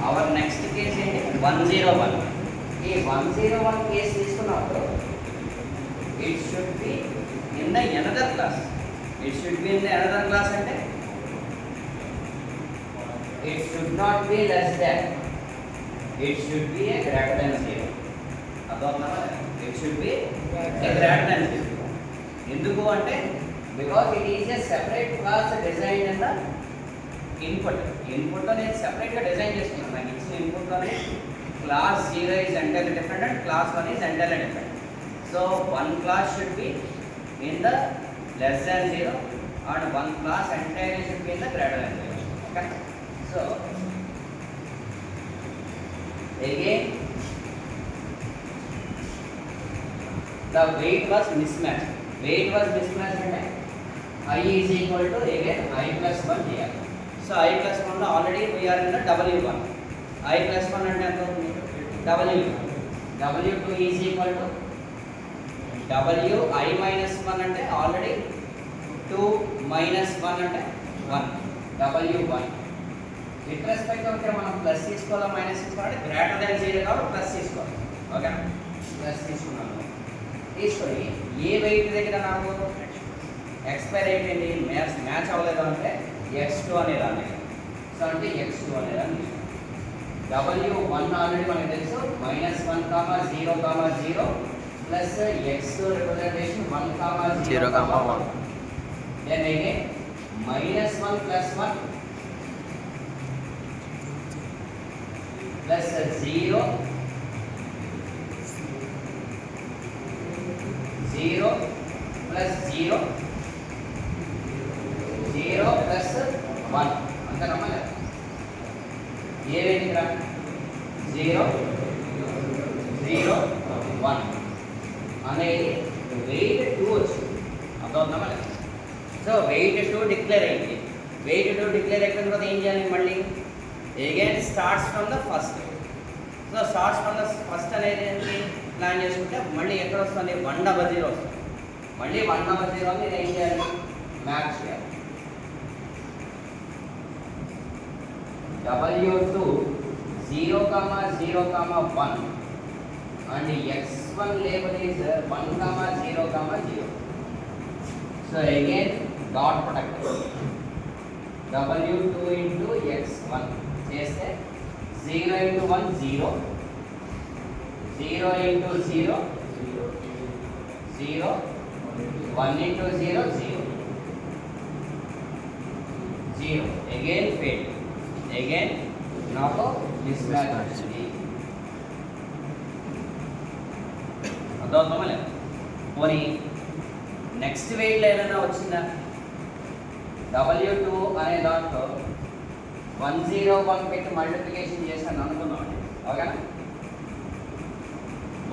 Our next case ఏంటి 101. ఈ 101 case తీసుకున్నప్పుడు it should be in the another class. It should be in the another class అంటే it should not be less than, it should be a greater than 0. అర్థమవుతుందా? it should be a greater than 0. ఎందుకు అంటే because it is a separate class designed in the input. input లో నేను separate గా design చేసుకున్నాను. నాకు ఇచ్చిన input లోనే class 0 is entirely different and class 1 is entirely different. So one class should be in the less than 0 and one class entirely should be in the greater than 0. Okay? So again the weight was mismatched. Weight was mismatched అంటే I is equal to again I plus 1 here. So I plus 1 లో already we are in the W1. I plus 1 అంటే ఎంత అవుతుంది? W2. W2 is equal to W I minus 1 అంటే already 2 minus 1 అంటే 1. W1. With respect అయితే మనం plus తీసుకోవాలా minus తీసుకోవాలి? గ్రేటర్ దాన్ 0 కాబట్టి ప్లస్ తీసుకోవాలి. ఓకే, ప్లస్ తీసుకున్నాను. తీసుకొని ఏ వెయిట్ దగ్గర నాకు ఎక్స్పైర్ అయిపోయింది, మ్యాచ్ అవ్వలేదు అంటే x2 అనేదాన్ని. సో అంటే x2 అనేదాన్ని W1 ఆల్రెడీ మనకు తెలుసు -1, 0, 0 plus x2 representation 1, 0, 1. Then again -1 plus 1 plus 0, 0 plus 0, 0 plus 1. అంత నమ్మలే ఏవేంటి రా 0, 0, 1 అనేది వెయిట్ 2 వచ్చింది. అర్థమవుతుందా? సో వెయిట్ 2 డిక్లేర్ అయింది. వెయిట్ 2 డిక్లేర్ అయిపోయిన తర్వాత ఏం చేయాలి? మళ్ళీ again starts from the first. So starts from the first అనేది ప్లాన్ చేసుకుంటే మళ్ళీ ఎక్కడ వస్తుంది? 100 వస్తుంది. మళ్ళీ 100 నేను ఏం చేయాలి? మ్యాచ్ చేయాలి. W2 0, 0, 1 and x1 label is 1, 0, 0. So again dot product W2 into x1 చేస్తే 0 into 1 0, 0 into 0 0, 1 into 0 0, 0 again failed. Again నాకు mismatch వచ్చింది. అర్థమవుతుందా? లేదు పోనీ నెక్స్ట్ వెయిట్లో ఏదైనా వచ్చిందా? W2 అనే దాంట్లో 101 పెట్టి మల్టిప్లికేషన్ చేశాను అనుకున్నామండి. ఓకేనా?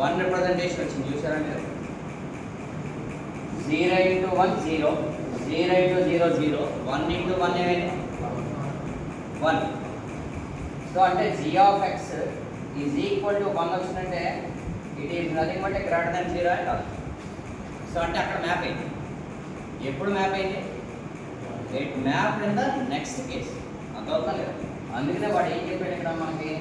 1 రిప్రజెంటేషన్ వచ్చింది చూసారండి. 0 into 1 0, 0 into 0 0, 1 into 1 ఏమైంది? 1. సో అంటే g of x is equal to 1 వచ్చిందంటే it is nothing but greater than 0 అని కాదు. సో అంటే అక్కడ మ్యాప్ అయింది. ఎప్పుడు మ్యాప్ అయింది? It map in the next case. అర్థమవుతుందా లేదా? అందుకనే వాడు ఏం చెప్పాడు ఇక్కడ మనకి?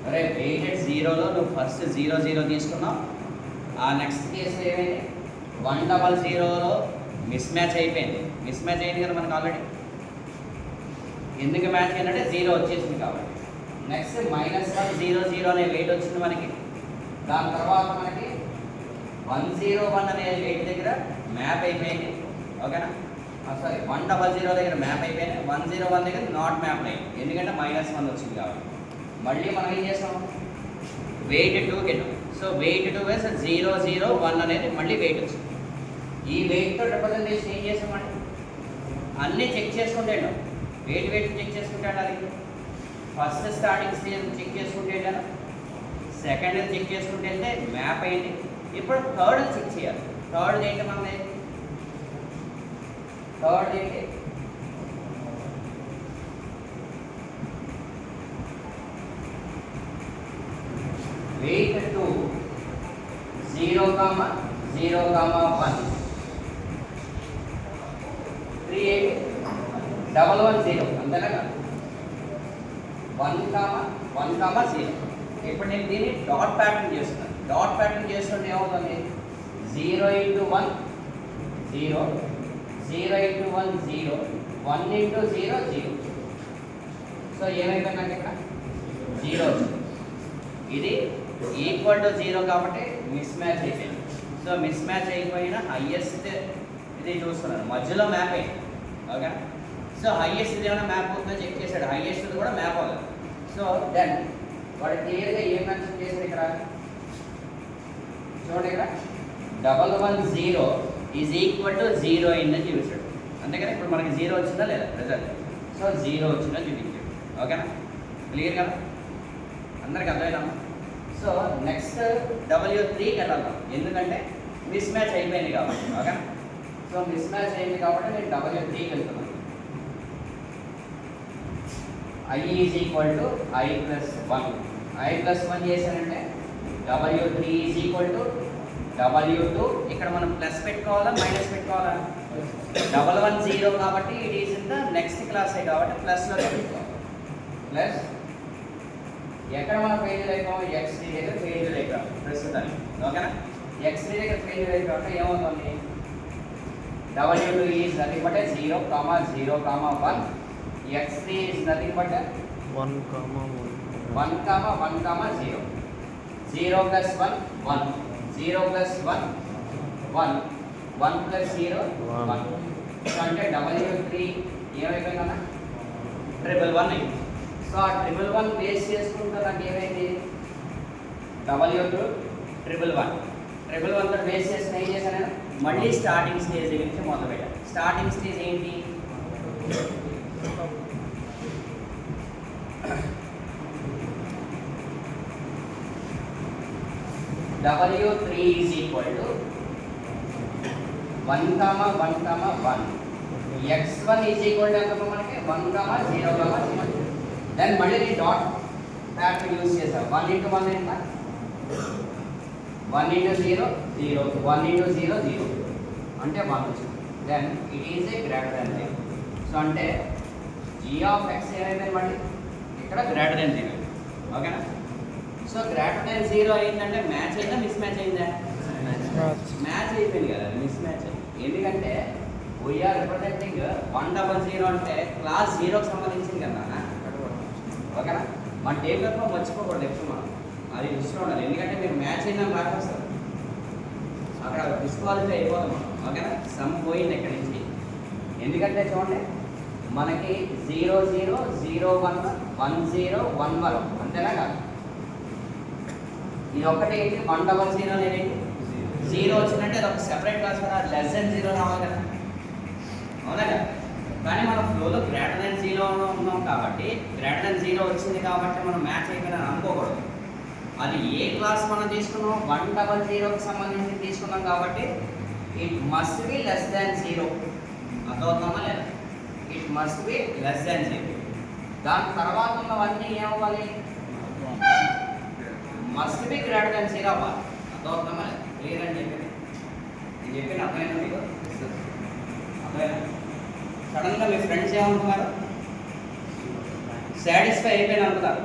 అరే వెయిటెడ్ 0లో నువ్వు ఫస్ట్ 0, 0 తీసుకున్నావు. ఆ నెక్స్ట్ కేసు ఏమైంది? 100లో మిస్ మ్యాచ్ అయిపోయింది. మిస్ మ్యాచ్ అయింది కదా మనకు ఆల్రెడీ. ఎందుకు మ్యాచ్ అయిందంటే 0 వచ్చేసింది కాబట్టి. నెక్స్ట్ -1 0 0 అనే వెయిట్ వచ్చింది మనకి. దాని తర్వాత మనకి 101 అనే వెయిట్ దగ్గర మ్యాప్ అయిపోయింది. ఓకేనా? సారీ 100 దగ్గర మ్యాప్ అయిపోయింది. 101 దగ్గర నాట్ మ్యాప్ అయింది. ఎందుకంటే -1 వచ్చింది కాబట్టి. మళ్ళీ మనం ఏం చేస్తాం? వెయిట్ 2 కెళ్ళాం. సో వెయిట్ 2 వేస్ 0 0 1 అనేది మళ్ళీ వెయిట్ వచ్చింది. ఈ వెయిట్తో రిప్రజెంటేషన్ ఏం చేసామండి? అన్నీ చెక్ చేసుకుంటే వెళ్ళాం. వెయిట్ చెక్ చేసుకుంటే వెళ్ళాలి. ఫస్ట్ స్టార్టింగ్ స్టేజ్ చెక్ చేసుకుంటే వెళ్ళాను. సెకండ్ చెక్ చేసుకుంటే వెళ్తే మ్యాప్ అయింది. ఇప్పుడు థర్డ్ చెక్ చేయాలి. థర్డ్ ఏంటి మనది? థర్డ్ ఏంటి? వెయిట్ 2 0, 0, 1 3 8 1 1 0 అంతేనా? 0. ఇప్పుడు నేను దీన్ని డాట్ ప్యాటర్న్ చేస్తున్నాను. డాట్ ప్యాటర్న్ చేస్తుంటే ఏమవుతుంది? 0 into 1 0, 0 into 1 0, 1 into 0 0. సో ఏమైపోయింది నాకు ఇక్కడ 0 వచ్చింది. ఇది ఈక్వల్ టు 0 కాబట్టి మిస్ మ్యాచ్ అయిపోయింది. సో మిస్ మ్యాచ్ అయిపోయిన హైయెస్ట్ ఇది చూస్తున్నాను, మధ్యలో మ్యాప్ అయింది. ఓకే, సో హైయెస్ట్ ఇది ఏమైనా మ్యాప్ అవుతుందో చెక్ చేశాడు, హైయెస్ట్ కూడా మ్యాప్ అవ్వదు. సో దెన్ వాడు క్లియర్గా ఏం మెన్షన్ చేశాడు ఇక్కడ చూడండి, ఇక్కడ 110 ఈజ్ ఈక్వల్ టు 0 అయిందని చూపించాడు. అంతేకాని ఇప్పుడు మనకి 0 వచ్చిందా లేదా రిజల్ట్? సో 0 వచ్చిందని చూపించాడు. ఓకేనా, క్లియర్ కదా, అందరికి అర్థమైందమ్మా? సో నెక్స్ట్ W3కి వెళ్ళాలి, ఎందుకంటే మిస్ మ్యాచ్ అయిపోయింది కాబట్టి. ఓకేనా, సో మిస్ మ్యాచ్ అయింది కాబట్టి నేను W3కి వెళ్తున్నాను. I is equal to I plus 1. I plus 1 చేశానంటే W3 is equal to W2. ఇక్కడ మనం ప్లస్ పెట్టుకోవాలా మైనస్ పెట్టుకోవాలా? 110 కాబట్టి it is in the next క్లాసే కాబట్టి ప్లస్లో పెట్టుకోవాలి. ప్లస్ ఎక్కడ మనం ఫెయిల్యూర్ అయిపోయాము? X3 దగ్గర ఫెయిల్యూర్ అయిపోయాం ప్రస్తుతానికి. ఓకేనా, X3 దగ్గర ఫెయిల్యూర్ అయిపోయాక ఏమవుతుంది? W2 is nothing but 0, 0, 1. X3 is nothing but 1, 1, 0. 0 plus 1 1, 0 plus 1 1, 1 plus 0 1. So అంటే W3 ఏమైపోయిందన్నా? 111 అయింది. సో ఆ 111 బేస్ చేసుకుంటే నాకు ఏమైంది? W2 111 తో బేస్ చేసుకుని ఏం చేశాను నేను? మళ్ళీ స్టార్టింగ్ స్టేజ్ దగ్గర నుంచి మొదలు పెట్టాను. స్టార్టింగ్ స్టేజ్ ఏంటి? W3 is equal to 1, 1, 1. X1 is equal to ఎంత మనకి? 1, 0, 0. దెన్ మళ్ళీ నేను డాట్ ప్యాటర్న్ యూజ్ చేశాను. 1 into 1 ఎంత? 1 into 0 0, 1 into 0 0 అంటే 1 వచ్చింది. Then it is a greater than 0. So అంటే g of x ఏమైంది మళ్ళీ ఇక్కడ గ్రేటర్ దెన్ 0. ఓకేనా, సో గ్రేటర్ దెన్ 0 అయిందంటే మ్యాచ్ అయిందా మిస్ మ్యాచ్ అయిందా? మ్యాచ్ అయిపోయింది కదా, మిస్ మ్యాచ్ అయింది. ఎందుకంటే వీఆర్ రిప్రజెంటింగ్ 100 అంటే క్లాస్ 0కి సంబంధించింది కదా. ఓకేనా, మన టేబుల్లో మర్చిపోకూడదు ఎప్పుడు మనం, అది దృష్టిలో ఉండాలి. ఎందుకంటే మీరు మ్యాచ్ అయిందని రాకొస్తారు, అక్కడ డిస్క్వాలిఫై అయిపోతాం మనం. ఓకేనా, సమ్ పోయింది ఎక్కడి నుంచి. ఎందుకంటే చూడండి మనకి 0 0 0 1 1 0 1 1 అంతేనా కాదు? ఇది ఒకటి ఏంటి? 100 అనేది 0 వచ్చిందంటే అది ఒక సెపరేట్ క్లాస్ కదా, లెస్ దెన్ 0 రావాలి కదా, అవునా కదా? కానీ మన ఫ్లోలో గ్రేటర్ దెన్ 0 ఉన్నాం కాబట్టి, గ్రేటర్ దెన్ 0 వచ్చింది కాబట్టి మనం మ్యాచ్ అయిపోయిందని అనుకోకూడదు. అది ఏ క్లాస్ మనం తీసుకున్నాం? 100కి సంబంధించి తీసుకున్నాం కాబట్టి it must be less than 0. అర్థమవుతుందా లేదా? It must be less than 0. దాని తర్వాత ఉన్నవన్నీ ఏమవ్వాలి? మస్ట్ బి గ్రేటర్ దాన్ 0 అవ్వాలి. అర్థమవుతుందా లేదా? క్లియర్ అని చెప్పింది, నేను చెప్పిన అర్థమైనా మీకు? అర్థమైనా? సడన్గా మీ ఫ్రెండ్స్ ఏమనుకున్నారు? సాటిస్ఫై అయిపోయిన అనుకున్నారు.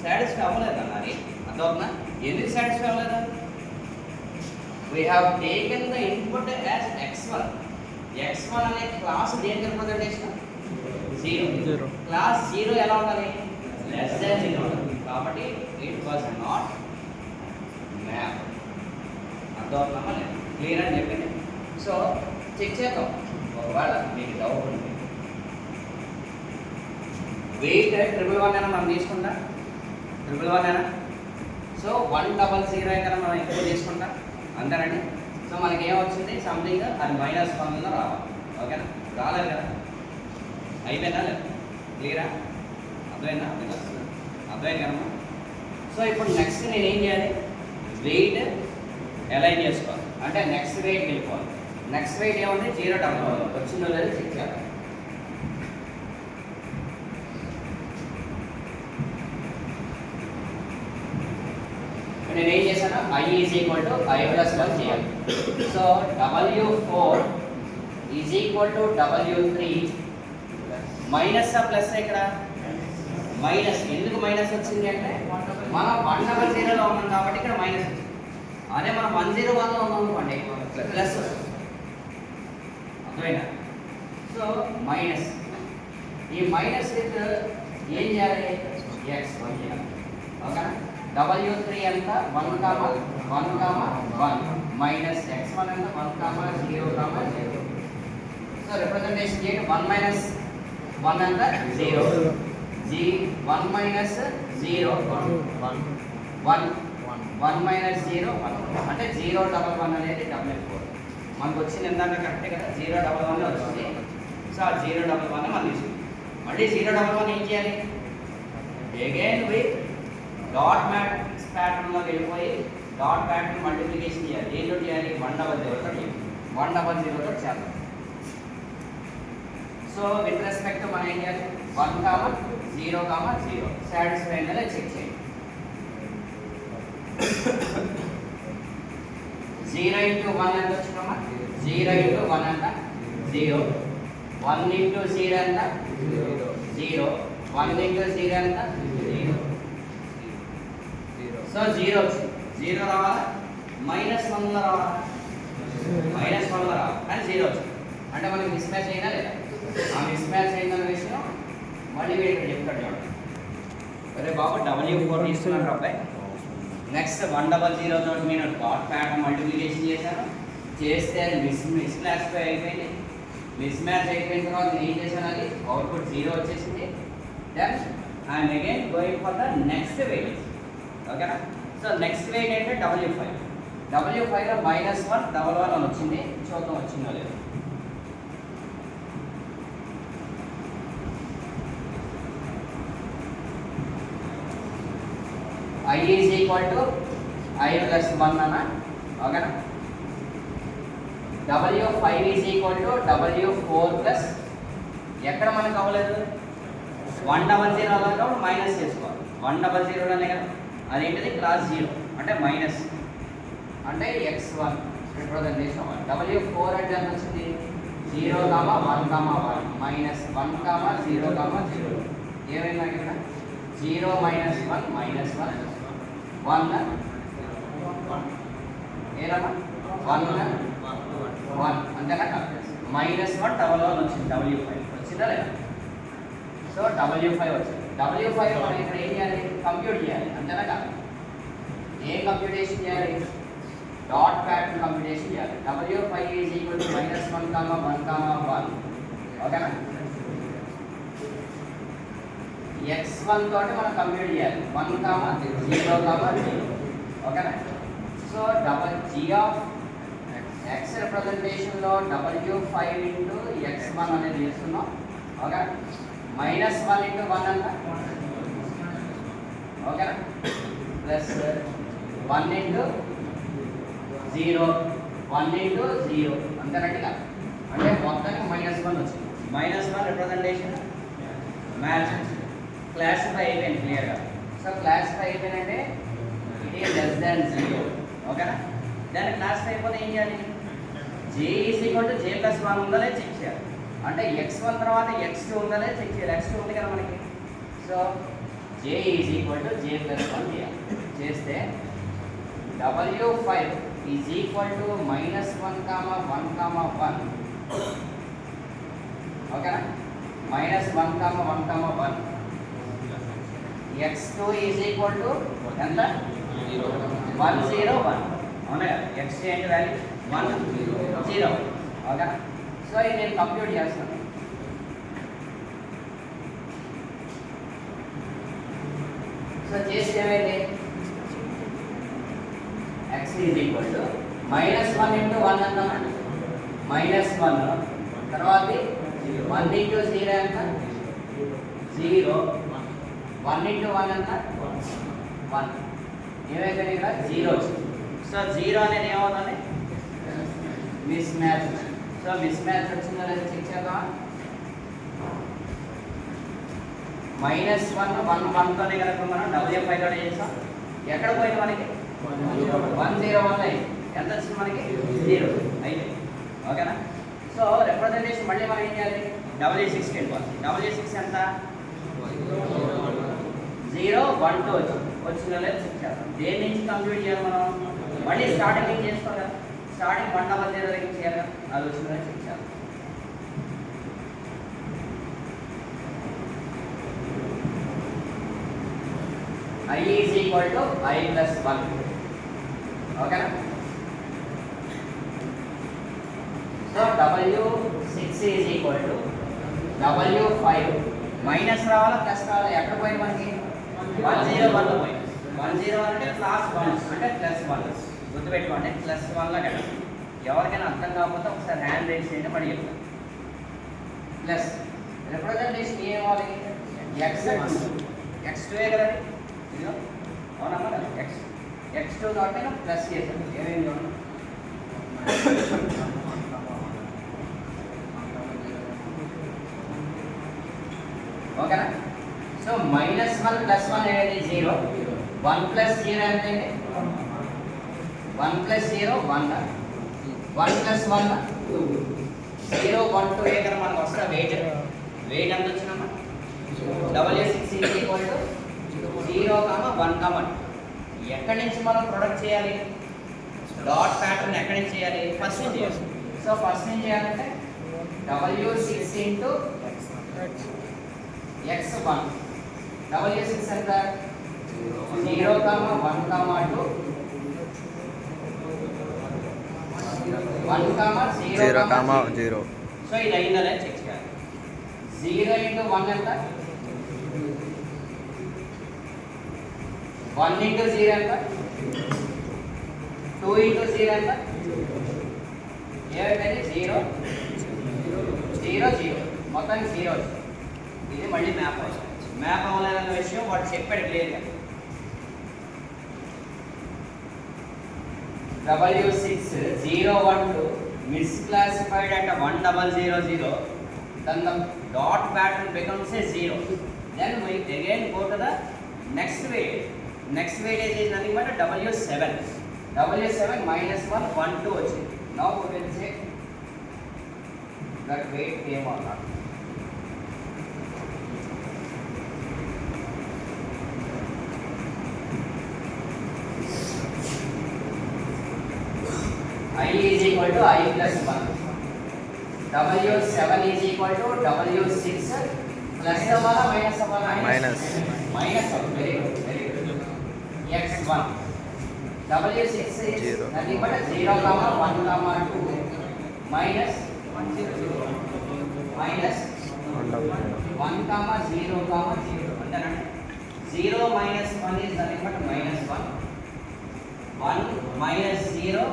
సాటిస్ఫై అవ్వలేదు అన్నది. అర్థమవుతుందా? ఎందుకు సాటిస్ఫై అవ్వలేదు? We have taken the input as x1. x1 అనే క్లాస్ దేనికి రిప్రజెంటేషన్? 0. క్లాస్ 0 ఎలా ఉండాలి? లెస్ దాన్ 0 ఉండాలి. కాబట్టి ఇట్ వాజ్ నాట్ మ్యాప్. అర్థమవుతుందా లేదు? క్లియర్ అని చెప్పింది. సో చెక్ చేద్దాం ఒకవేళ మీకు డౌట్ ఉంది. వెయిట్ 111 అయినా మనం తీసుకుంటా, 111 అయినా. సో 100 అయినా మనం ఎక్కువ తీసుకుంటా, అంతేనండి. సో మనకి ఏమొచ్చింది? సంథింగ్ అది -1 రావాలి. ఓకేనా, రాలేదు కదా, అయిపోయిందా లేదా? క్లియరా? అర్థమైందా? అర్థమైంది కదమ్మా. సో ఇప్పుడు నెక్స్ట్ నేను ఏం చేయాలి? వెయిట్ అలైన్ చేసుకోవాలి, అంటే నెక్స్ట్ వెయిట్ వెళ్ళిపోవాలి. నెక్స్ట్ వెయిట్ ఏముంది? 0 వచ్చిందో లేదో చెక్ చేయాలి. నేను ఏం చేశాను? I is equal to I plus 1 చేయాలి. So W4 is equal to W3 minus plus ఇక్కడ మైనస్. ఎందుకు మైనస్ వచ్చింది అంటే మనం 100లో ఉన్నాం కాబట్టి ఇక్కడ మైనస్ వచ్చింది. అదే మనం 101లో ఉన్నాం అనుకోండి ప్లస్ వస్తుంది. అర్థమైనా? So minus. ఈ మైనస్ విత్ ఏం చేయాలి? ఎక్స్ చేయాలి. ఓకేనా? W3 ఎంత? 1, 1, మైనస్ x1 ఎంత? 1, 0, 0. సో రిప్రజెంటేషన్ చేయండి. 1 మైనస్ 1 ఎంత? 0. 1 మైనస్ 0 1 మైనస్ 0 1 అంటే 011 అనేది W4. మనకు వచ్చింది ఎందాక కరెక్టే కదా? 011 వచ్చింది. సో ఆ 011 మనం తీసుకుంటాం. మళ్ళీ 011 ఏం చేయాలి? అగైన్ విత్ డాట్ మ్యాట్రిక్స్ ప్యాటర్న్లోకి వెళ్ళిపోయి డాట్ ప్యాటర్న్ మల్టిప్లికేషన్ చేయాలి. ఏంటో చేయాలి? 100తో చేయాలి. 100తో చేయాలి. సో విత్ రెస్పెక్ట్ మనం ఏం చేయాలి? 1, 0, 0 సాటిస్ఫై అయిందా చెక్ చేయండి. 0 into 1 ఎంత వచ్చిందమ్మా? 0 into 1 ఎంత? 0. 1 into 0 ఎంత? 0. 1 into 0 ఎంత? 0. సో 0 వచ్చింది. 0 రావాలా? -1లో రావాలా? -1లో రావాలి. కానీ 0 వచ్చింది. అంటే మనకి మిస్ మ్యాచ్ అయినా లేదా? ఆ మిస్ మ్యాచ్ అయిందన్న విషయం మళ్ళీ ఇక్కడ చెప్తాడు చూడండి. అరే బాబు W4 తీసుకున్నారు అబ్బాయి. నెక్స్ట్ 100 తోటి నేను డాట్ ప్యాటర్న్ మల్టిప్లికేషన్ చేశాను. చేస్తే మిస్ మ్యాచ్ అయిపోయింది. మిస్ మ్యాచ్ అయిపోయిన తర్వాత నేను ఏం చేశాను? అది అవుట్పుట్ 0 వచ్చేసింది. Then I'm again going for the next weight. ఓకేనా? సో నెక్స్ట్ వెయిట్ అంటే W5. W5లో -1 11 అని వచ్చింది. చూద్దాం వచ్చిందో లేదు. I is equal to I plus 1 అన్న. ఓకేనా? W5 is equal to W4 plus ఎక్కడ మనకు అవ్వలేదు? 100 అలాగా మైనస్ చేసుకోవాలి. 100 అనే కదా. అదేంటిది? క్లాస్ 0 అంటే మైనస్ అంటే x1 రిప్రజెంటేషన్ 1. W4 అంటే ఎంత వచ్చింది? 0, 1, 1 మైనస్ 1, 0, 0. ఏమైందా ఇక్కడ? 0 -1 -1 1 ఏరమ్మా? 1 అంతేనా? -1 11 వచ్చింది. W5 వచ్చిందా లేదా? సో W5 వచ్చింది. W5 మనం ఇక్కడ ఏం చేయాలి? కంప్యూట్ చేయాలి. అంతేనా కాదు? ఏం కంప్యూటేషన్ చేయాలి? డాట్ ప్యాటర్న్ కంప్యూటేషన్ చేయాలి. W5 is equal to -1, 1, 1. ఓకేనా? x1 తోటి మనం కంప్యూట్ చేయాలి. 1, 0, 0. ఓకేనా? So g of x రిప్రజెంటేషన్లో W5 into x1 అనేది చేస్తున్నాం. ఓకే? -1 ఇంటూ 1 అంట. ఓకేనా? Plus 1 into 0, 1 into 0 అంతేనట్టుగా. అంటే మొత్తానికి -1 వచ్చింది. -1 రిప్రజెంటేషన్ మ్యాచ్ క్లాసిఫై అయిపోయింది క్లియర్గా. సో క్లాసిఫై అయిపోయినంటే ఇట్ ఈస్ లెస్ దాన్ 0. ఓకేనా? దాన్ని క్లాసిఫై అయిపోతే ఏం చేయాలి? j is equal to j plus 1 ఉందా లేదా చెక్ చేయాలి. అంటే x1 తర్వాత x2 ఉందా లేదా చెక్ చేయాలి. x2 ఉంది కదా మనకి. So j is equal to j plus 1 చేయాలి. చేస్తే W5 ఈజ్ ఈక్వల్ టు -1, 1, 1. ఓకేనా? -1, 1, 1. x2 ఈజ్ ఈక్వల్ టు ఎంత? 1, 0, 1. అవునా? x ఏంటి వాల్యూ? 1, 0. ఓకే? సో ఇది నేను కంప్యూట్ చేస్తాను. సో చేసి ఏమైంది? x is equal to -1 into 1 అంటామా? -1 తర్వాత 1 ఇంటూ 0 ఎంత? 0. 1 ఇంటూ 1 ఎంత? 1. ఏమైతే ఇక్కడ 0 వచ్చింది. సో 0 అనేది ఏమవుతుంది? Miss match. So miss match వచ్చిందో లేదా చెక్ చేద్దామా? -1, 1, 1తోనే కనుక మనం W5 తోనే చేస్తాం. ఎక్కడ పోయింది మనకి? 101 అయింది. ఎంత వచ్చింది మనకి? 0 అయితే. ఓకేనా? సో రిప్రజెంటేషన్ మళ్ళీ మనం ఏం చేయాలి? W6కి వెళ్ళిపోవాలి. W6 ఎంత? 1 2 వచ్చిందా లేదా చెక్ చేద్దాం. దేని నుంచి కంప్లీట్ చేయాలి మనం? మళ్ళీ స్టార్టింగ్ నుంచి చేసుకోవాలి కదా. స్టార్టింగ్ 1 డబల్ 0 దగ్గర చేయాలి కదా. అది వచ్చిందా చెక్ చేద్దాం. I is equal to I plus 1. ఓకేనా? So W6 is equal to W5 minus రావాలా ప్లస్ రావాలా? ఎక్కడ పోయింది మనకి? 101 పోయింది. 101 అంటే క్లాస్ 1 అంటే ప్లస్ 1 గుర్తుపెట్టుకోండి. ప్లస్ 1 లా కదా. ఎవరికైనా అర్థం కాకపోతే ఒకసారి హ్యాండ్ రైజ్ చేయండి, మళ్ళీ చెప్తాను. ప్లస్ రిప్రజెంటేషన్ ఏం అవ్వాలి? x2 కదా, ఇదిగో అవునమ్మా x2 కాబట్టి ప్లస్ చేసాను. ఏమేమి చూడండి, ఓకేనా? సో -1 + 1 అనేది 0, 1 + 0 అంటే 1 + 0 1, 1 + 1 2, 0 1 2 ఇక్కడ మనకు వస్తా వెయిట్ ఎంత వచ్చినమ్మా? W6 = 0, 1, 2. ఎక్కడి నుంచి మనం ప్రొడక్ట్ చేయాలి? డాట్ ప్యాటర్న్ ఎక్కడి నుంచి చేయాలి? ఫస్ట్ నుంచి చేయాలి. సో ఫస్ట్ నుంచి చేయాలంటే W6 × x1. W6 ఎంత? 0, 1, 2, 1, 0. సో ఇది అయిందా లేదా చెక్ చేయాలి. 0 × 1 ఎంత? 1 × 0 ఎంత? 2 × 0 ఎంత? ఏమైంది? 0, 0, 0. మొత్తానికి 0 వచ్చింది. ఇది మళ్ళీ మ్యాప్ అవుతుంది. మ్యాప్ అవ్వలేదన్న విషయం వాడు చెప్పాడు క్లియర్గా. W6 0, 1, 2 misclassified at 1000. Then the dot pattern becomes a 0. Then we again go to the next weight. Next weightage is nothing but a W7. W7 -1, 1, 2 వచ్చింది. Now we will check that weight came or not. I is equal to I plus 1. W7 is equal to W6 plus అవ్వాలా minus అవ్వాలా? Minus. Very good, very good. x1 W6 is nothing but 0, 1, 2 minus 1, 0, 1, 0, 0. అంతేనండి. 0 - 1 is nothing but -1. 1 - 0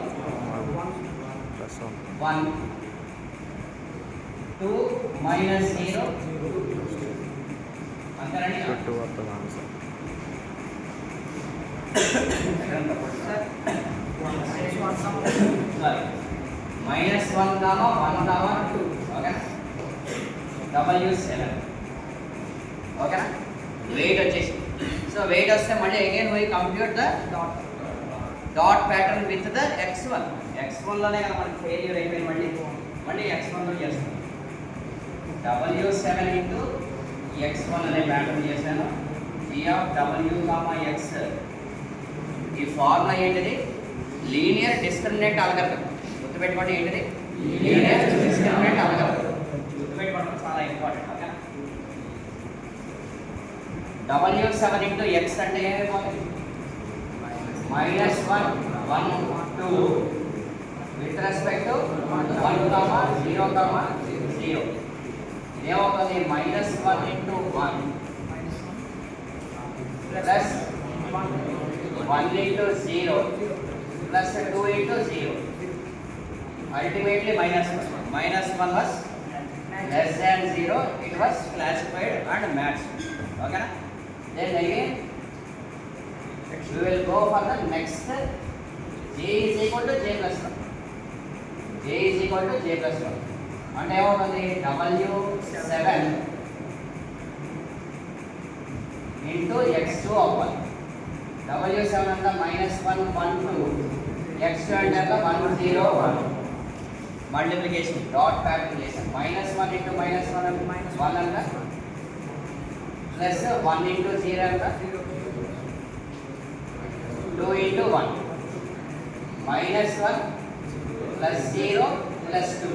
1, 2 - 0 అంతేనండి. -1, 1, 2. ఓకేనా? W7. ఓకేనా? Wait వచ్చేసి, so weight వస్తే మళ్ళీ again why compute the dot pattern with the x1 లోనే కదా మనకి ఫెయిల్యూర్ అయిపోయింది. మళ్ళీ x1 లో చేస్తాం. W7 × x1 అనే ప్యాటర్న్ చేశాను. G(w, x). ఈ ఫార్ములా ఏంటిది? Linear discriminant algorithm. గుర్తుపెట్టుకోండి, ఏంటిది? Linear discriminant algorithm. గుర్తుపెట్టుకోవడం చాలా ఇంపార్టెంట్. ఓకే, W7 × x అంటే ఏమైపోతుంది? -1, 1, 2 విత్ రెస్పెక్ట్ టు 1, 0, 0. ఏమవుతుంది? -1 × 1 plus 1 × 0 plus 2 × 0. Ultimately -1 was less than 0. It was classified and matched. Okay na? Then again we will go for the next. J is equal to J plus 1. J is equal to J plus 1. అంటే ఏమవుతుంది? W7 × x2 అవ్వాలి. W7 అంతా -1, 1, 2. x2 అంటే 1, 0, 1. Multiplication dot pattern చేసాం. -1 × -1 అంటే 1 అంట, plus 1 × 0 అంట 2 into 1 minus 1 plus 0 plus 2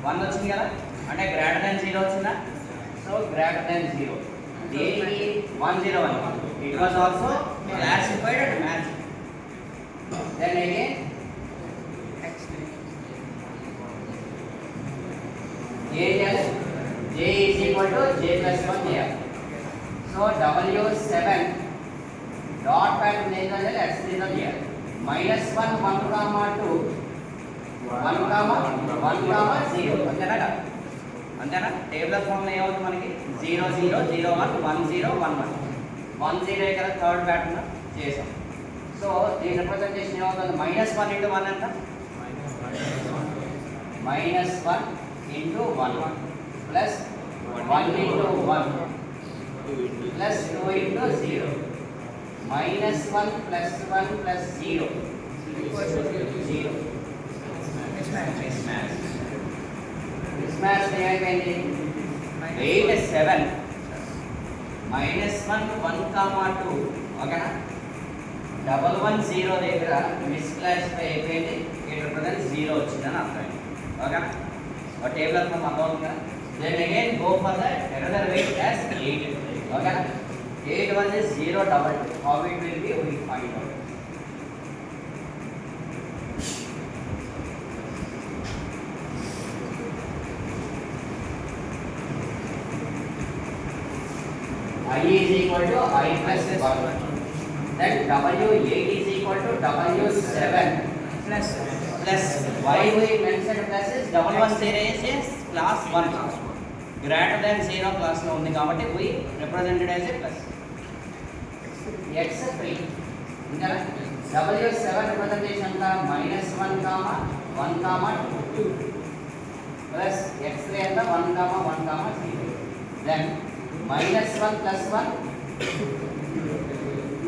1 వచ్చింది కదా అంటే గ్రేటర్ దాన్ 0 వచ్చిందా సో గ్రేటర్ దాన్ 0 దేనికి 101 it was also classified as match then again j is equal to j plus 1 చేయాలి సో w7 డాట్ ప్యాటర్న్ ఏంటంటే x3 తో చేయాలి -1 1 కామా 2 1 కామా 0 అంతేనా టేబులర్ ఫామ్ లో ఏమవుతుంది మనకి 0 0 0 1 1 0 1 1 0 ఇక్కడ థర్డ్ ప్యాటర్న్ చేసాం సో దీని రిప్రజెంటేషన్ ఏమవుతుంది -1 into 1 ఎంత -1 into 1 plus 1 into 1 plus 2 into 0 -1 plus 1 plus 0 0 mismatch ఏమైంది వెయిట్ 7 -1 1 కామా 2 ఓకేనా 110 దగ్గర మిస్క్లాసిఫై అయిపోయింది ఇక్కడ రిప్రజెంట్ 0 వచ్చిందని అర్థమైంది ఓకేనా ఒక టేబుల్ ఫామ్ అర్థమవుతుంది కదా then again go for the another weight as 8 okay 8 1 is 0 double 2 how it will be we find out I is equal to I plus 1 then W8 is equal to W7 plus why we mentioned plus is double 1 series is class 1 greater than 0 class లో ఉంది కాబట్టి we represented as a plus x3 ఇంకా W7 representation గా -1 comma 1 comma 2 plus x3 అంత 1 comma 1 comma 0 then -1 plus 1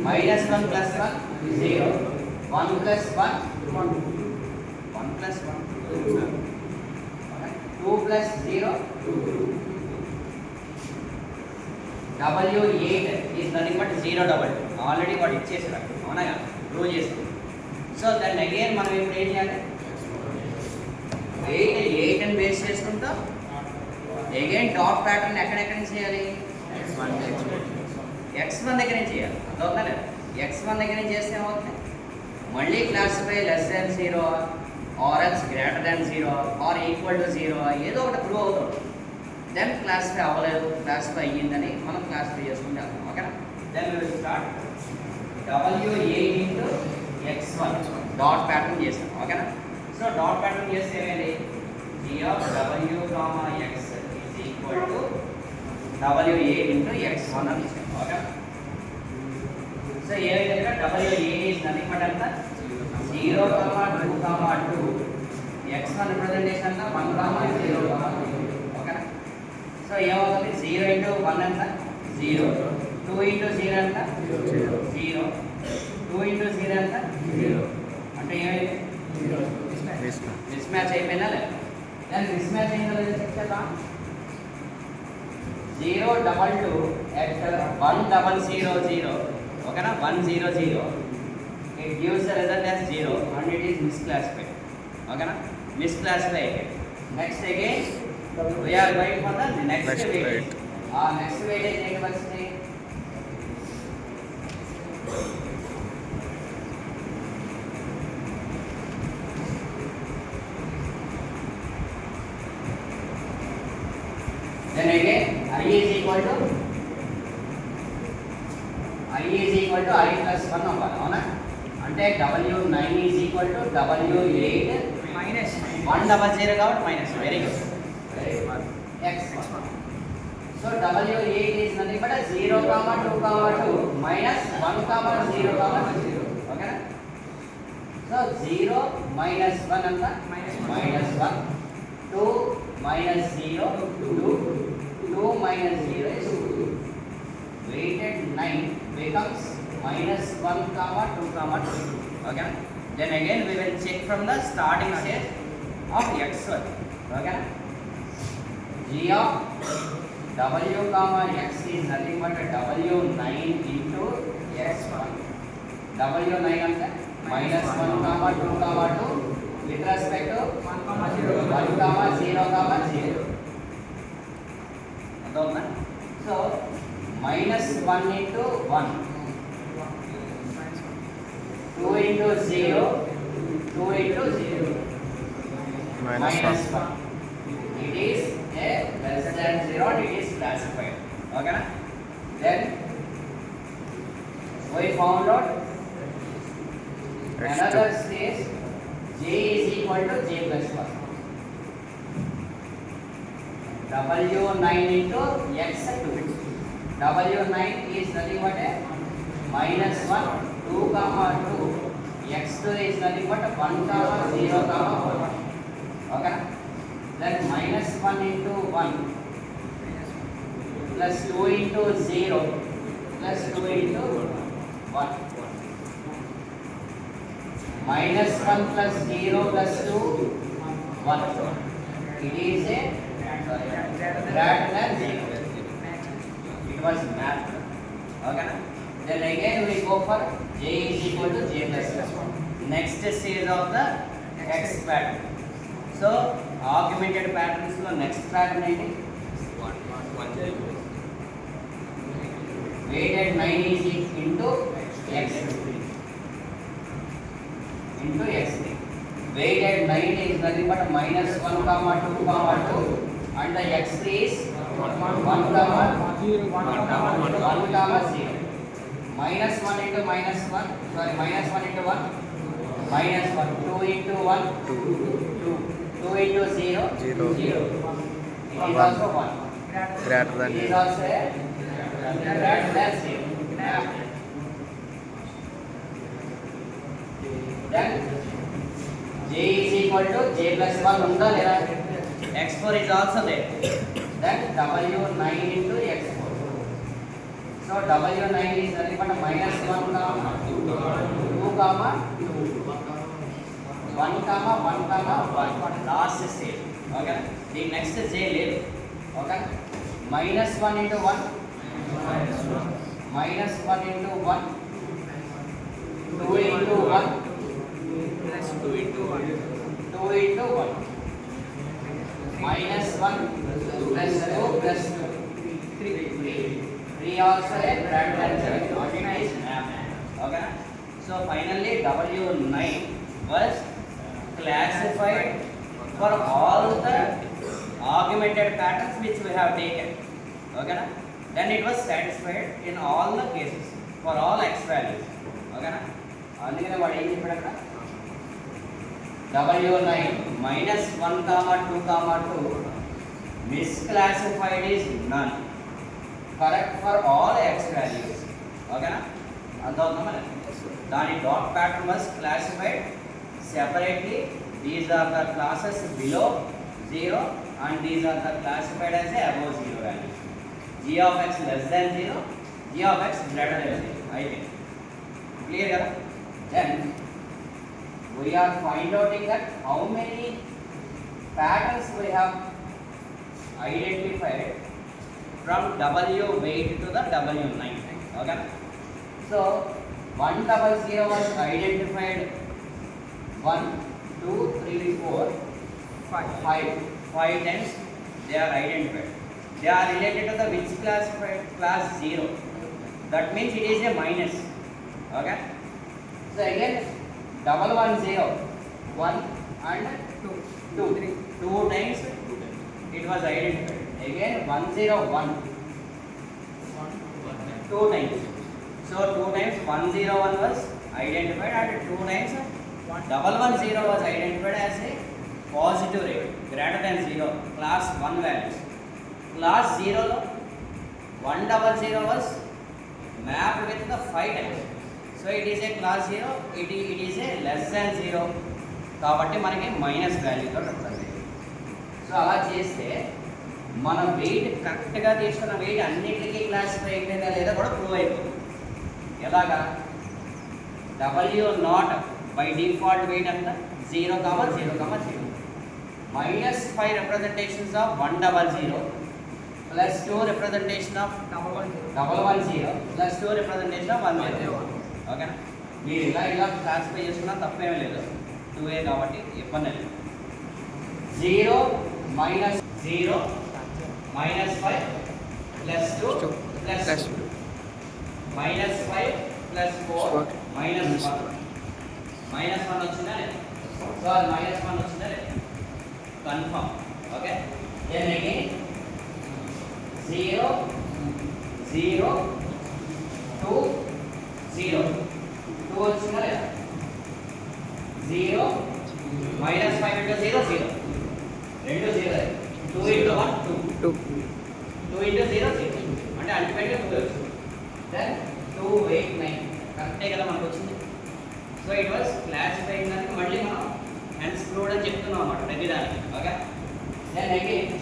-1 plus 1 0 1 plus 1 1 plus 1 2 plus 0 W8 is nothing but 0 double already వాడు ఇచ్చేసాడు అవునా prove చేస్తాం సో దాన్ని అగైన్ మనం ఇప్పుడు ఏం చేయాలి 8 అని బేస్ చేసుకుంటా అగైన్ డాట్ ప్యాటర్న్ ఎక్కడెక్కడ నుంచి చేయాలి x1 దగ్గర నుంచి చేయాలి అర్థవుతుందా లేదా x1 దగ్గర నుంచి చేస్తే ఏమవుతుంది మళ్ళీ classify less than 0 or else greater than 0 or equal to 0 ఏదో ఒకటి ప్రూవ్ అవుతుంది దెన్ క్లాసిఫై అవ్వలేదు క్లాసిఫై అయ్యిందని మనం క్లాసిఫై చేసుకుంటాం ఓకేనా then we will start W8 into x1 dot pattern చేస్తాం ఓకేనా సో డాట్ ప్యాటర్న్ చేస్తే ఏమైంది g of w comma x is equal to W8 into x1 అని ఇస్తాం ఓకేనా సో ఏమైంది ఇక్కడ W8 is nothing but అంతా 0 comma 2 comma 2 x1 రిప్రజెంటేషన్ అంతా 1 comma 0 comma 2 ఓకేనా సో ఏమవుతుంది 0 into 1 అంతా 0 2 into 0 అంతా 0 2 into 0 అంతా 0 అంటే ఏమైంది మిస్ మ్యాచ్ అయిపోయినా లేదా దాని మిస్ మ్యాచ్ అయిందో లేదో చెక్ చేద్దాం 0 2 2 at 1000 ఓకేనా 100 it gives the result as 0 and it is misclassified okay misclassified next again we are going for the next weightage next weightage ఏంటి పరిస్థితి then again I is equal to I plus 1 అవ్వాలి అవునా అంటే W9 is equal to W8 minus 100 కాబట్టి minus very good x so W8 is nothing but 0 comma 2 comma 2 minus 1 comma 0 comma 0 ఓకేనా so 0 minus 1 అంతా minus 1 2 minus 0 2 minus 0 is 2 weighted 9 becomes minus 1 comma 2 comma 2 okay then again we will check from the starting stage of x1 okay g of w comma x is nothing but w9 into x1. W9 అంటే -1, 2, 2 with respect to 1, 0, 0. అర్థమవుతుందా? So -1 into 1, 2 into 0, 2 into 0, -1. It is a less than 0 and it is classified. Okay na? Then we found out another says j is equal to j plus 1. W9 into x2. W9 is nothing but a -1, 2, 2. x2 is nothing but 1, 0, 1. Okay? Then -1 into 1 plus 2 into 0 plus 2 into 1. -1 plus 0 plus 2, 1. It is a greater than 0. It was mapped. Okay? Then again we go for j is equal to j plus 1. Next series of the x pattern. So augmented patterns lo next pattern ఏంటి? weighted 9 is into x3 into x3. Weighted 9 is nothing but -1, 2, 2 and the x3 is 1, 0. -1 into -1, sorry, -1 into 1, -1, 2 into 1, 2 into 0, 0. It is also 1. Greater than it is also a greater than 0. Then j is equal to j plus 1 unda leda? x4 is also there. Then w9 into x4. So w9 is nothing but -1, 2, 2, 1, 1, last stage. Okay? The next j లేదు. Okay? -1 into 1, -1 into 1, 2 into 1, 2 into 1, -1 plus 2 plus 2, 3 also a greater than 0. It is okay? So finally W9 was classified for all the augmented patterns which we have taken. Okay? Then it was satisfied in all the cases for all x values. Okay? అందుకనే వాడు ఏం చెప్పాడు అక్కడ? W9 -1, 2, 2 misclassified is none. Correct for all x values. Okay? అర్థమవుతుందా మరి? దాని dot pattern was classified separately. These are the classes below 0 and these are the classified as above 0 values. G of x less than 0, G of x greater than 0. అయితే clear కదా? Then we are find outing that how many patterns we have identified from W weight to the W9. Okay? So 100 was identified 1, 2, 3, 4, 5 times they are identified. They are related to the which classified? Class 0. That means it is a minus. Okay? So again 110, 1 and 2 times it was identified. Again 101, 2 times. So 2 times 101 was identified and 2 times 110 was identified as a positive rate greater than 0, class 1 values. Class 0 lo 100 was mapped with the 5 times. So it is a class 0, it is a less than 0. కాబట్టి మనకి minus వాల్యూతో వస్తుంది. So అలా చేస్తే మన wait కరెక్ట్గా తీసుకున్న wait అన్నిటికీ classify అయిపోయిందా లేదా కూడా ప్రూవ్ అయిపోతుంది. ఎలాగా? W0 బై డిఫాల్ట్ వెయిట్ అంతా 0, 0, 0. -5 representations of 100 plus 2 representation of 110 plus 2 representation of 1 ఓకేనా. మీరు ఇలా క్లాసిఫై చేసుకున్నా తప్పేమీ లేదు, 2a కాబట్టి ఇబ్బంది లేదు. 0 minus 0 minus 5 plus 2 plus minus 5 plus 4 minus 1 minus 1 వచ్చిందా లేదు? సో అది మైనస్ 1 వచ్చిందా లేదు? కన్ఫర్మ్. ఓకే, దెన్ అగైన్ 0 0 2 0 2 వచ్చిందా లేదా? 0 మైనస్ 5 ఇంటూ 0 0 రెండు 0 2 ఇంటూ 1 2 2 ఇంటూ 0 0 అంటే అల్టిమేట్గా 2 వచ్చింది. దెన్ 2 8 9 కరెక్టే కదా మనకు వచ్చింది. సో ఇట్ వాస్ క్లాసిఫైయింగ్ దానికి మళ్ళీ మనం హెన్స్ ప్రూవ్డ్ అని చెప్తున్నాం అన్నమాట ప్రతిదానికి. Okay, then again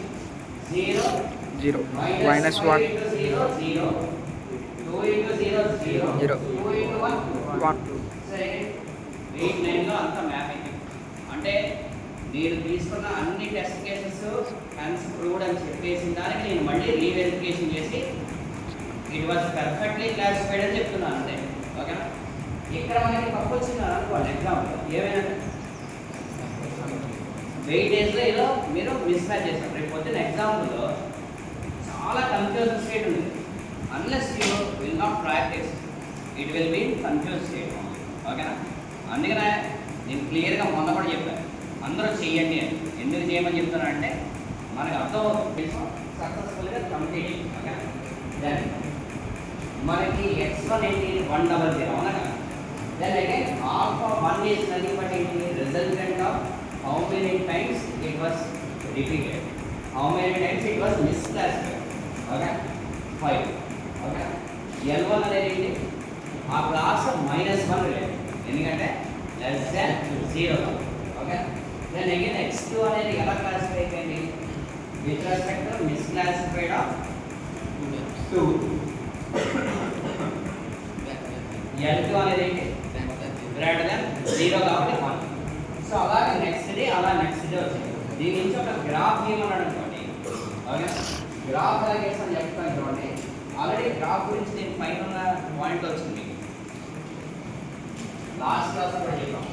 0 0 minus 1 into 0 0 2 into 0 0 2 into 1 1. So 8 9 లో అంతా మ్యాప్ అయింది. అంటే నేను తీసుకున్న అన్ని టెస్ట్ కేసెస్ హెన్స్ ప్రూవ్డ్ అని చెప్పేసిన దానికి నేను మళ్ళీ రీవెరిఫికేషన్ చేసి ఇట్ వాస్ పర్ఫెక్ట్లీ క్లాసిఫైడ్ అని చెప్తున్నాను అంతే. ఓకేనా. ఇక్కడ మనకి తప్పు వచ్చింది అనుకోండి ఎగ్జాంపుల్ ఏమైనా వెయిటేజ్లో ఏదో మీరు మిస్ మ్యాచ్ చేస్తారు. రేపు పొద్దున్న ఎగ్జాంపుల్లో చాలా కన్ఫ్యూజన్ స్టేట్ ఉంది. Unless you will not practice it will be confuse state. ఓకేనా. అందుకనే నేను క్లియర్గా మొన్న కూడా చెప్పాను, అందరూ చెయ్యండి అని. ఎందుకు చేయమని చెప్తున్నానంటే మనకు అర్థం సక్సెస్ఫుల్గా కంప్లీట్. ఓకే, దెన్ మనకి x1 ఏంటి 100 అవునా కదా. Then again alpha 1 is nothing but ఏంటి resultant of how many times it was repeated, how many times it was misclassified. Okay, 5. Okay, L1 అనేది ఏంటి ఆ క్లాస్ -1 రిలేటెడ్, ఎందుకంటే less than 0. Okay, then again x2 అనేది ఎలా classify అయిపోయింది with respect to misclassified of 2. L2 అనేది ఏంటి greater than 0 కాబట్టి 1. సో అలాగే నెక్స్ట్ డే వచ్చింది. దీని నుంచి ఒక గ్రాఫ్ ఏమన్నాడు అనుకోండి. ఓకే, గ్రాఫ్ ఎలా చేస్తాను చెప్తాను చూడండి. ఆల్రెడీ గ్రాఫ్ గురించి నేను పైన ఉన్న పాయింట్ వచ్చింది, లాస్ట్ క్లాస్ కూడా చెప్పాం.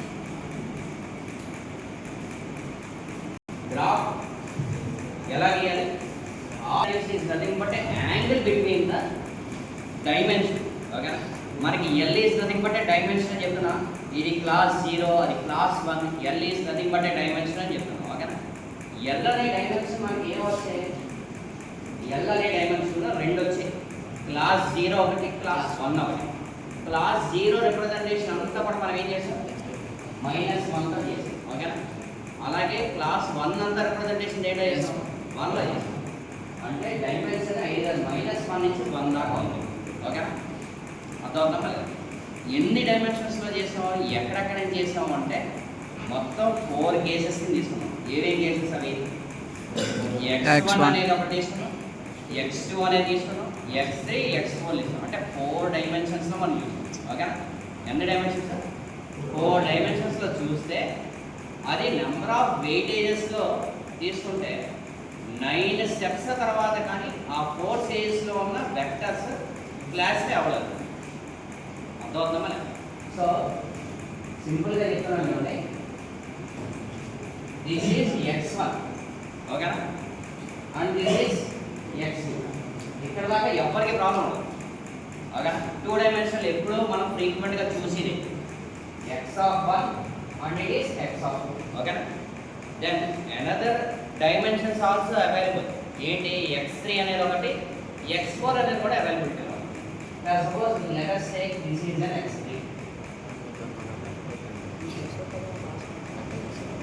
గ్రాఫ్ ఎలా గీయాలి? R is nothing but a angle between the dimension. Okay, మనకి L is nothing but a dimension అని చెప్తున్నా. ఇది క్లాస్ 0, అది class 1. L is nothing but a dimension అని చెప్తున్నాం. ఓకేనా. L అనే డైమెన్షన్ మనకి ఏం వస్తాయి? L అనే డైమెన్షన్లో 2 వచ్చాయి. క్లాస్ 0 ఒకటి, క్లాస్ 1 ఒకటి. క్లాస్ 0 రిప్రజెంటేషన్ అంతా కూడా మనం ఏం చేసాం? -1తో చేసాం. ఓకేనా. అలాగే క్లాస్ 1 అంతా రిప్రజెంటేషన్ డేటా చేసాం 1లో చేసాం. అంటే డైమెన్షన్ ఐదర్ -1 నుంచి 1 దాకా ఉంది. ఓకేనా. అర్థమవుతుందా? ఎన్ని డైమెన్షన్స్లో చేసాము, ఎక్కడెక్కడ చేసాము అంటే మొత్తం 4 కేసెస్ని తీసుకున్నాం. ఏవేం కేసెస్ అవి? x1 అనేది ఒకటి తీసుకున్నాం, x2 అనేది తీసుకున్నాం, x3 x4 తీసుకున్నాం. అంటే 4 డైమెన్షన్స్లో మనం చూసాం. ఓకేనా. ఎన్ని డైమెన్షన్స్? 4 డైమెన్షన్స్లో చూస్తే అది నెంబర్ ఆఫ్ వెయిటేజెస్లో తీసుకుంటే 9 స్టెప్స్ తర్వాత కానీ ఆ 4 స్టేజెస్లో ఉన్న వెక్టర్స్ క్లాసిఫై అవ్వలేదు. అర్థమవుతుందా? సో సింపుల్గా చెప్తున్నాను చూడండి. This is x1. ఓకేనా, అండ్ దిస్ ఈజ్ x2. ఇక్కడ దాకా ఎవరికి ప్రాబ్లం ఉండదు. ఓకేనా. 2 డైమెన్షన్లు ఎప్పుడూ మనం ఫ్రీక్వెంట్గా చూసేది x1 and it is x2. ఓకేనా. Then another dimensions also available. ఏంటి? x3 అనేది ఒకటి, x4 అనేది కూడా availability. Suppose let us take this is an x3,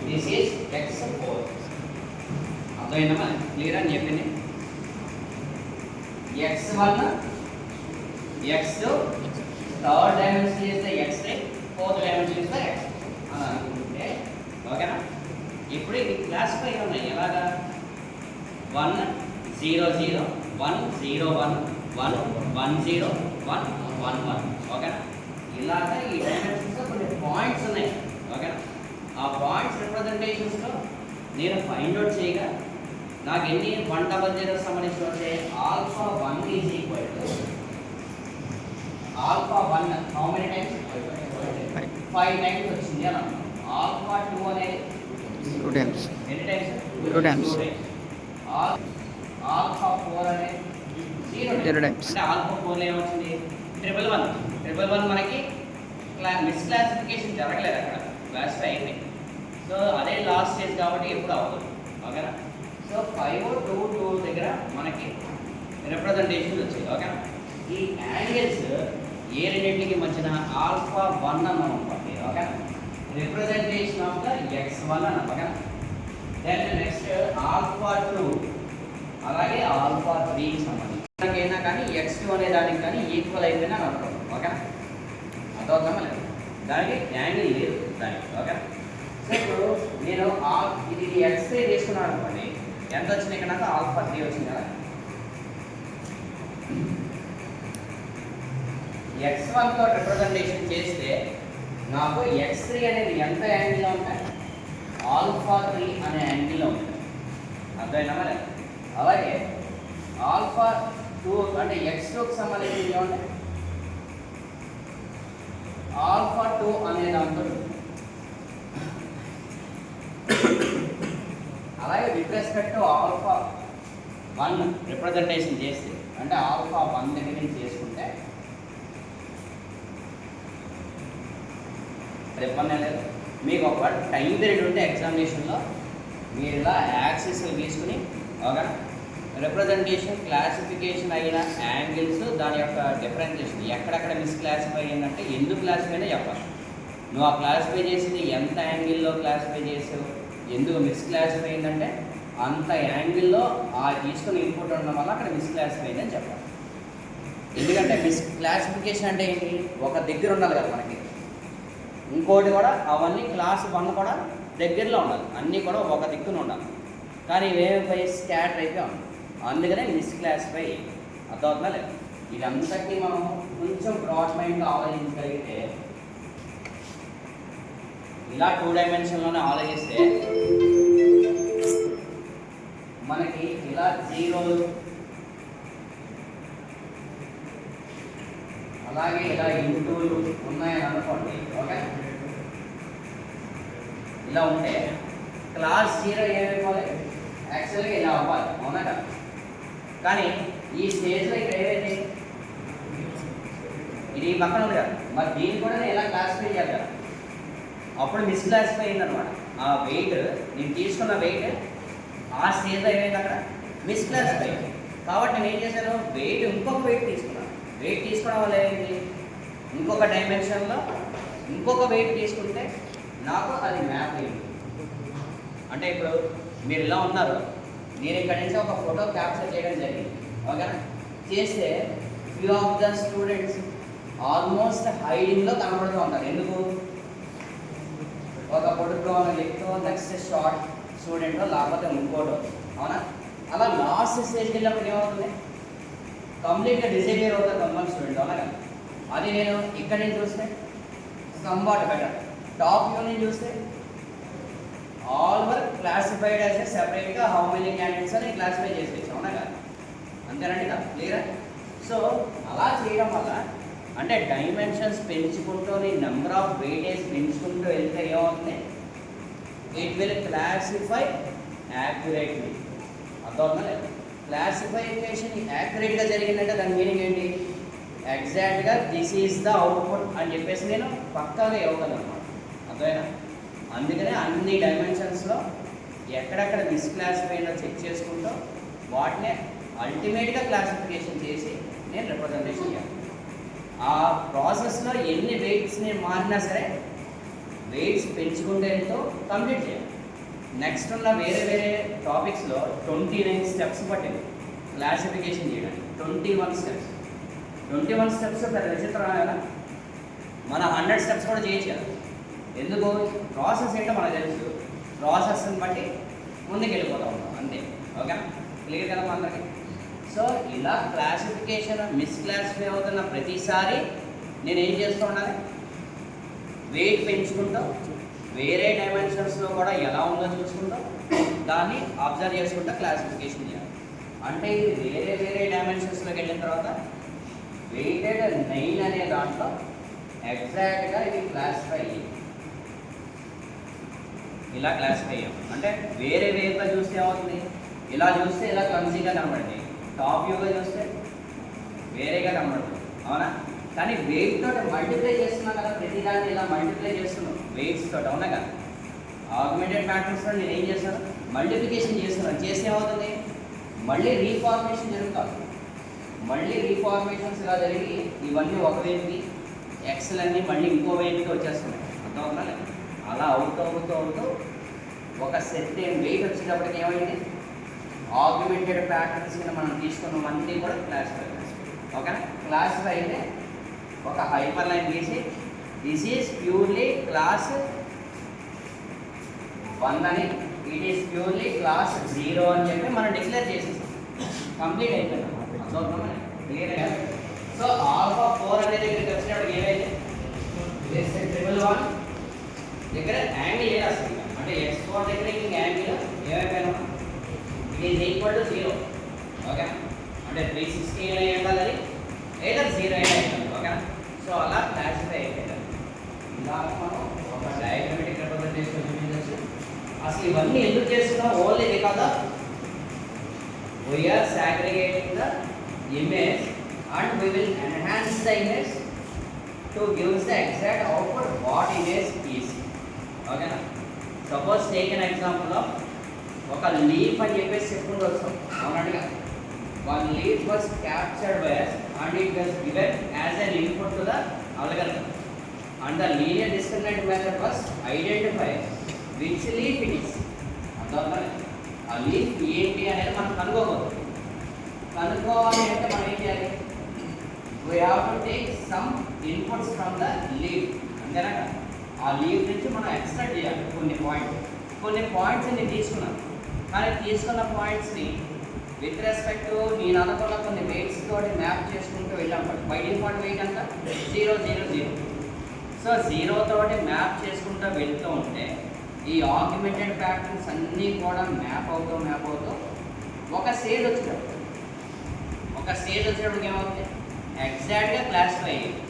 this is x4. అర్థమైందమ్మా? క్లియర్ అని చెప్పింది. x1 x2 థర్డ్ డైమెన్షన్ చేస్తే x3, ఫోర్త్ డైమెన్షన్ చేస్తే x అని అనుకుంటే ఓకేనా. ఇప్పుడు ఇది క్లాసిఫై ఉన్నాయి ఎలాగా? 1 0 0 1 0 1 1 1 0 1 1 1. ఓకేనా. ఇలాగా ఈ డైమెన్షన్స్లో కొన్ని పాయింట్స్ ఉన్నాయి. ఓకేనా. ఆ పాయింట్స్ రిప్రజెంటేషన్స్లో నేను ఫైండ్ అవుట్ చేయగా నాకు ఎన్ని 100 సంబంధించి వస్తే alpha 1 is equal to alpha 1 how many times 5 times వచ్చింది అని అన్నాం. ఆల్ఫా 2 అనేది 2 టైమ్స్. ఎన్ని టైమ్స్? 2 టైమ్స్. ఆల్ఫా 4 అనేది 0 టైమ్స్. అంటే ఆల్ఫా 4 లో ఏమొచ్చింది? 111 మనకి మిస్ క్లాసిఫికేషన్ జరగలేదు, అక్కడ క్లాసిఫై అయింది. సో అదే లాస్ట్ స్టేజ్ కాబట్టి ఎప్పుడు అవుతుంది, ఓకేనా? సో 5 2 2 దగ్గర మనకి రిప్రజెంటేషన్ వచ్చాయి, ఓకేనా? ఈ యాంగిల్స్ ఏ రెండింటికి మధ్యన ఆల్ఫా 1 అన్నాం అనుకోండి, ఓకేనా? రిప్రజెంటేషన్ ఆఫ్ ద x1 అన్నాం, ఓకేనా? దెన్ నెక్స్ట్ ఆల్ఫా 2 అలాగే ఆల్ఫా 3కి సంబంధించి అయినా కానీ x2 అనే దానికి కానీ ఈక్వల్ అయిపోయినా అనుకోండి, ఓకేనా? అర్థమవుతుందా లేదు? దానికి యాంగిల్ లేదు దానికి, ఓకేనా? సో ఇప్పుడు నేను ఇది x3 తీసుకున్నాను అనుకోండి, ఎంత వచ్చింది ఇక్కడ? నాకు ఆల్ఫా 3 వచ్చింది కదా. x1తో రిప్రజెంటేషన్ చేస్తే నాకు x3 అనేది ఎంత యాంగిల్లో ఉంటాయి? ఆల్ఫా 3 అనే యాంగిల్లో ఉంటుంది, అర్థమైనా మరి? అలాగే ఆల్ఫా 2 అంటే x2కి సంబంధించి ఏమంటే ఆల్ఫా 2 అనే దాంతో అలాగే with respect to alpha 1 representation చేస్తే అంటే ఆల్ఫా 1 దగ్గర నుంచి చేసుకుంటే ఇబ్బంది లేదు. మీకు ఒక టైం పీరియడ్ ఉంటే ఎగ్జామినేషన్లో మీరు ఇలా యాక్సిస్ తీసుకుని ఒక రిప్రజెంటేషన్ క్లాసిఫికేషన్ అయిన యాంగిల్స్ దాని యొక్క డిఫరెన్షియేషన్ ఎక్కడెక్కడ మిస్ క్లాసిఫై అయిందంటే ఎందుకు క్లాసిఫై అయినా చెప్పాలి. నువ్వు ఆ క్లాసిఫై చేసింది ఎంత యాంగిల్లో క్లాసిఫై చేసావు, ఎందుకు మిస్ క్లాసిఫై అయిందంటే అంత యాంగిల్లో ఆ తీసుకుని ఇన్పుట్ ఉండడం వల్ల అక్కడ మిస్ క్లాసిఫై అయిందని చెప్పాలి. ఎందుకంటే మిస్ క్లాసిఫికేషన్ అంటే ఏంటి? ఒక దగ్గర ఉండాలి కదా మనకి. ఇంకోటి కూడా అవన్నీ క్లాస్ 1 కూడా దగ్గరలో ఉండాలి, అన్నీ కూడా ఒక దిక్కున ఉండాలి. కానీ ఇవేమైపోయి స్కాటర్ అయిపోయి ఉంది, అందుకనే మిస్ క్లాసిఫై. అర్థమవుతుందా లేదు? ఇదంతకీ మనం కొంచెం బ్రాడ్ మైండ్గా ఆలోచించగలిగితే, ఇలా 2 డైమెన్షన్లోనే ఆలోచిస్తే మనకి ఇలా 0 అలాగే ఇలా ఇంటూలు ఉన్నాయని అనుకోండి, ఓకే? ఇలా ఉంటే క్లాస్ 0 ఏమైపోవాలి? యాక్చువల్గా ఇలా అవ్వాలి, అవునా కదా? కానీ ఈ స్టేజ్లో ఇక్కడ ఏదైతే ఇది పక్కన ఉంది కదా, మరి దీన్ని కూడా నేను ఎలా క్లాసిఫై చేయాలి కదా, అప్పుడు మిస్ క్లాసిఫై అయిందనమాట. ఆ వెయిట్ నేను తీసుకున్న వెయిట్ ఆ స్టేజ్లో ఏమైంది అక్కడ మిస్ క్లాసిఫై అయింది. కాబట్టి నేను ఏం చేశాను? వెయిట్ ఇంకొక వెయిట్ తీసుకున్నాను. వెయిట్ తీసుకోవడం వల్ల ఏమైంది? ఇంకొక డైమెన్షన్లో ఇంకొక వెయిట్ తీసుకుంటే నాకు అది మ్యాప్ అయింది. అంటే ఇప్పుడు మీరు ఇలా ఉన్నారు, నేను ఇక్కడ నుంచి ఒక ఫోటో క్యాప్చర్ చేయడం జరిగింది, ఓకేనా? చేస్తే few of the students almost హైడింగ్లో కనబడుతూ ఉంటారు. ఎందుకు? ఒక పొడుగ్గా ఉన్న వ్యక్తితో నెక్స్ట్ షార్ట్ స్టూడెంట్ లేకపోతే ఇంకోటో, అవునా? అలా లాస్ట్ స్టేజ్కి వెళ్ళినప్పుడు ఏమవుతుంది? కంప్లీట్గా డిజైబియర్ అవుతారు కొంతమంది స్టూడెంట్, అవునా కదా? అది నేను ఇక్కడ నుంచి చూస్తే సంవాట్ బెటర్, టాప్ వ్యూ నుంచి చూస్తే all were classified as a సెపరేట్గా హౌ మెనీ క్యాండిడేట్స్ అని క్లాసిఫై చేసేసి, అవునా కదా? అంతేనండి కదా? క్లియరా? సో అలా చేయడం వల్ల అంటే డైమెన్షన్స్ పెంచుకుంటూ నెంబర్ ఆఫ్ వెయిటేజ్ పెంచుకుంటూ వెళ్తే ఏమవుతుంది? It will classify accurately. అర్థమవుతుందా లేదు? క్లాసిఫికేషన్ యాక్యురేట్గా జరిగిందంటే దాని మీనింగ్ ఏంటి? ఎగ్జాక్ట్గా దిస్ ఈజ్ ద అవుట్పుట్ అని చెప్పేసి నేను పక్కాగా ఇవ్వగలను అనమాట. అర్థమైనా? అందుకనే అన్ని డైమెన్షన్స్లో ఎక్కడెక్కడ మిస్ క్లాసిఫైలో చెక్ చేసుకుంటూ వాటిని అల్టిమేట్గా క్లాసిఫికేషన్ చేసి నేను రిప్రజెంటేషన్ చేయాలి. ఆ ప్రాసెస్లో ఎన్ని వెయిట్స్ నేను మారినా సరే వెయిట్స్ పెంచుకుంటే ఎంతో కంప్లీట్ చేయాలి. నెక్స్ట్ ఉన్న వేరే వేరే టాపిక్స్లో 29 స్టెప్స్ పట్టింది క్లాసిఫికేషన్ చేయడానికి. 21 స్టెప్స్ పెద్ద విచిత్రం కదా. మన 100 స్టెప్స్ కూడా చేయొచ్చు కదా. ఎందుకు? ప్రాసెస్ ఏంటో మనకు తెలుసు, ప్రాసెస్ని బట్టి ముందుకు వెళ్ళిపోతూ ఉంటాం అంతే. ఓకేనా? క్లియర్ కదా అందరికి? సో ఇలా క్లాసిఫికేషన్ మిస్ క్లాసిఫై అవుతున్న ప్రతిసారి నేను ఏం చేస్తూ ఉండాలి? వెయిట్ పెంచుకుంటాం, వేరే డైమెన్షన్స్లో కూడా ఎలా ఉందో చూసుకుంటాం, దాన్ని అబ్జర్వ్ చేసుకుంటా క్లాసిఫికేషన్ చేయాలి. అంటే ఇది వేరే వేరే డైమెన్షన్స్లోకి వెళ్ళిన తర్వాత వెయిటెడ్ 9 అనే దాంట్లో ఎగ్జాక్ట్గా ఇది క్లాసిఫై అయ్యింది. ఇలా క్లాసిఫై అయ్యాం అంటే వేరే వేరుగా చూస్తే ఏమవుతుంది, ఇలా చూస్తే ఇలా క్లమ్జీగా కనబడింది, టాప్ వ్యూగా చూస్తే వేరేగా కనబడుతుంది, అవునా? కానీ వెయిట్ తోటి మల్టిప్లై చేస్తున్నాం కదా, ప్రతిదాన్ని ఇలా మల్టిప్లై చేస్తున్నాం వెయిట్స్ తోటి, అవునా కదా? ఆగ్మెంటెడ్ మ్యాట్రిక్స్లో నేను ఏం చేస్తాను, మల్టిప్లికేషన్ చేస్తున్నాను. చేస్తే ఏమవుతుంది, మళ్ళీ రీఫార్మేషన్ జరుగుతుంది. మళ్ళీ రీఫార్మేషన్స్ ఇలా జరిగి ఇవన్నీ ఒక వైపుకి ఎక్సెల్ అన్నీ మళ్ళీ ఇంకో వైపుకి వచ్చేస్తున్నాయి, అర్థమవుతుందా? అలా అవుతూ ఒక సెర్టెన్ వెయిట్ వచ్చేటప్పటికి ఏమైంది, ఆగ్మెంటెడ్ ప్యాటర్న్స్ కింద మనం తీసుకున్నవన్నీ కూడా క్లాసిఫై. ఓకేనా? క్లాసిఫై అయితే ఒక హైపర్ లైన్ గీసి దిస్ ఈజ్ ప్యూర్లీ క్లాస్ 1 అని, ఇట్ ఈస్ ప్యూర్లీ క్లాస్ 0 అని చెప్పి మనం డిక్లేర్ చేసేసాం. కంప్లీట్ అయిపోయింది. అర్థమవుతుందా? క్లియర్గా? సో ఆల్ఫా 4 అనే దగ్గరికి వచ్చినప్పుడు ఏమైంది, ట్రిపుల్ 1 దగ్గర యాంగిల్ ఏ రాస్తుంది అంటే x4 దగ్గర ఇంక యాంగిల్ ఏమైపోయినా ఇట్ ఈజ్ ఈక్వల్ టు 0. ఓకేనా? అంటే 360 అయినా ఉండాలి, లేదా 0 అయినా ఉండాలి. ఓకేనా? సో అలా క్లాసిఫై అయిపోయింది. ఇలా మనం ఒక డయాగ్రమాటిక్ రిప్రజెంటేషన్ చూపించవచ్చు. అసలు ఇవన్నీ ఎందుకు చేస్తున్నాం, only because of we are segregating the image and we will enhance the image to gives the exact output what image is. ఓకేనా? Suppose take an example of ఒక లీఫ్ అని చెప్పేసి చెప్పుకుంటూ వస్తాం, అవునట్టుగా. One leaf was captured by us and it was given as an input to the algorithm and the linear discriminant method was identify which leaf it is. అర్థమవుతుందా? ఆ leaf ఏంటి అనేది మనం కనుక్కోవాలి అంటే మనం ఏం చేయాలి, we have to take some inputs from the leaf. అంతేనా? ఆ లీఫ్ నుంచి మనం ఎక్స్ట్రాక్ట్ చేయాలి కొన్ని పాయింట్స్ నేను తీసుకున్నాను, కానీ తీసుకున్న పాయింట్స్ని విత్ రెస్పెక్ట్ నేను అనుకున్న కొన్ని వెయిట్స్ తోటి మ్యాప్ చేసుకుంటూ వెళ్ళాం. బై డిఫాల్ట్ వెయిట్ అంతా 0 0 0. సో 0 తోటి మ్యాప్ చేసుకుంటూ వెళ్తూ ఉంటే ఈ ఆగ్మెంటెడ్ ప్యాటర్న్స్ అన్నీ కూడా మ్యాప్ అవుతూ ఒక స్టేజ్ వచ్చేటప్పటికి ఏమవుతుంది, ఎగ్జాక్ట్గా క్లాసిఫై అయ్యేది.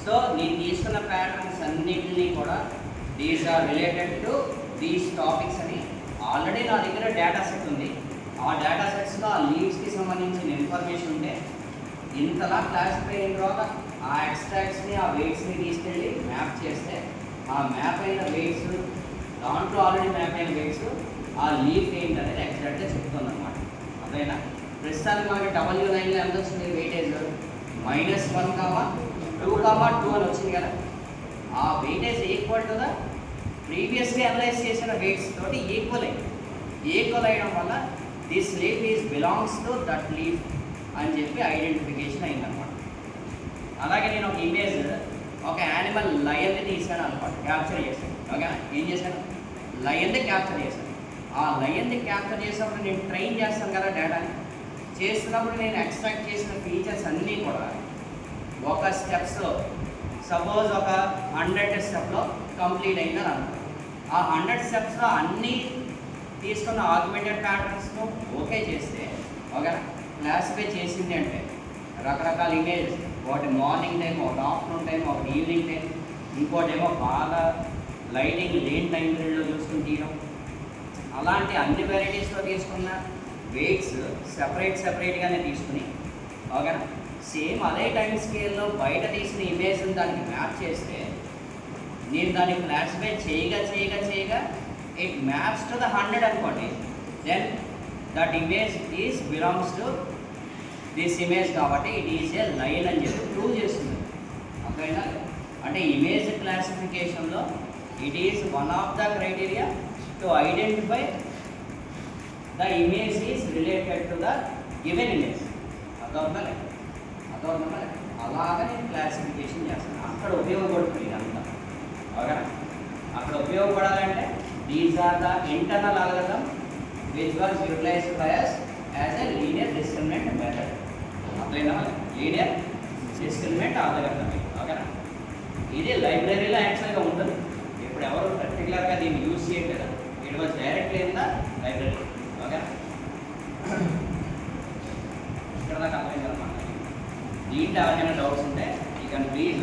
సో నేను తీసుకున్న ప్యాటర్న్స్ అన్నింటినీ కూడా these are related to these topics అని ఆల్రెడీ నా దగ్గర డేటా సెట్ ఉంది. ఆ డేటా సెట్స్లో ఆ లీవ్స్కి సంబంధించిన ఇన్ఫర్మేషన్ ఉంటే ఇంతలా క్లాసిఫై అయిన తర్వాత ఆ ఎక్స్ట్రాక్ట్స్ని ఆ వెయిట్స్ని తీసుకెళ్ళి మ్యాప్ చేస్తే ఆ మ్యాప్ అయిన వెయిట్స్ దాంట్లో ఆల్రెడీ మ్యాప్ అయిన వెయిట్స్ ఆ లీఫ్ ఏంటి అనేది ఎగ్జాక్ట్గా చెప్తుంది అనమాట. అదేనా? ప్రస్తుతానికి మనకి W9లో ఎంత వచ్చింది వెయిటేజ్, -1,2,2 అని వచ్చింది కదా. ఆ వెయిటేజ్ ఈక్వల్ టు ద ప్రీవియస్గా అనలైజ్ చేసిన వెయిట్స్ తోటి ఈక్వల్ అయ్యడం వల్ల this leaf is belongs to that leaf అని చెప్పి ఐడెంటిఫికేషన్ అయిందనమాట. అలాగే నేను ఒక ఇమేజ్ ఒక యానిమల్ లయన్ని తీసాను అనమాట, క్యాప్చర్ చేశాను. ఓకేనా? ఏం చేశాను, లయన్ని క్యాప్చర్ చేశాను. ఆ లయన్ని క్యాప్చర్ చేసినప్పుడు నేను ట్రైన్ చేస్తాను కదా డేటాని, చేస్తున్నప్పుడు నేను ఎక్స్ట్రాక్ట్ చేసిన ఫీచర్స్ అన్నీ కూడా ఒక స్టెప్స్లో సపోజ్ ఒక 100 స్టెప్లో కంప్లీట్ అయిందని అనుకో. ఆ 100 స్టెప్స్లో అన్నీ తీసుకున్న ఆగ్మెంటెడ్ ప్యాటర్న్స్ను ఓకే చేస్తే ఓకేనా, క్లాసిఫై చేసింది అంటే రకరకాల ఇమేజ్, ఒకటి మార్నింగ్ టైం, ఒకటి ఆఫ్టర్నూన్ టైం, ఒకటి ఈవినింగ్ టైం, ఇంకోటేమో బాగా లైటింగ్ లేని టైం పీరియడ్లో చూసుకుని తీయడం, అలాంటి అన్ని వెరైటీస్లో తీసుకున్న వెయిట్స్ సెపరేట్గానే తీసుకుని ఓకేనా, సేమ్ అదే టైం స్కేల్లో బయట తీసిన ఇమేజ్ని దానికి మ్యాప్ చేస్తే నేను దాన్ని క్లాసిఫై చేయగా ఇట్ మ్యాప్స్ టు ద 100 అనుకోండి, then that image is belongs to this image కాబట్టి ఇట్ ఈజ్ ఏ లైన్ అని చెప్పి ప్రూవ్ చేస్తుంది. అర్థమైనా? అంటే ఇమేజ్ క్లాసిఫికేషన్లో it is one of the criteria to identify the image is related to the given image. అర్థమవుతుందా? అలాగా నేను క్లాసిఫికేషన్ చేస్తాను. అక్కడ ఉపయోగపడుతుంది ఇదంతా. ఓకేనా? అక్కడ ఉపయోగపడాలంటే these are the internal algorithm which was utilized by us as a linear discriminant method. అర్థమైనా? Linear discriminant algorithm. ఓకేనా? ఇది లైబ్రరీలో యాక్చువల్గా ఉంటుంది. ఇప్పుడు ఎవరు పర్టికులర్గా దీన్ని యూజ్ చేయట్లేదు. It was directly in the library. Okay, ఇక్కడ దాకా అర్థమైంది అనమాట. దీంట్లో ఎవరికైనా డౌట్స్ ఉంటే యూ కెన్ ప్లీజ్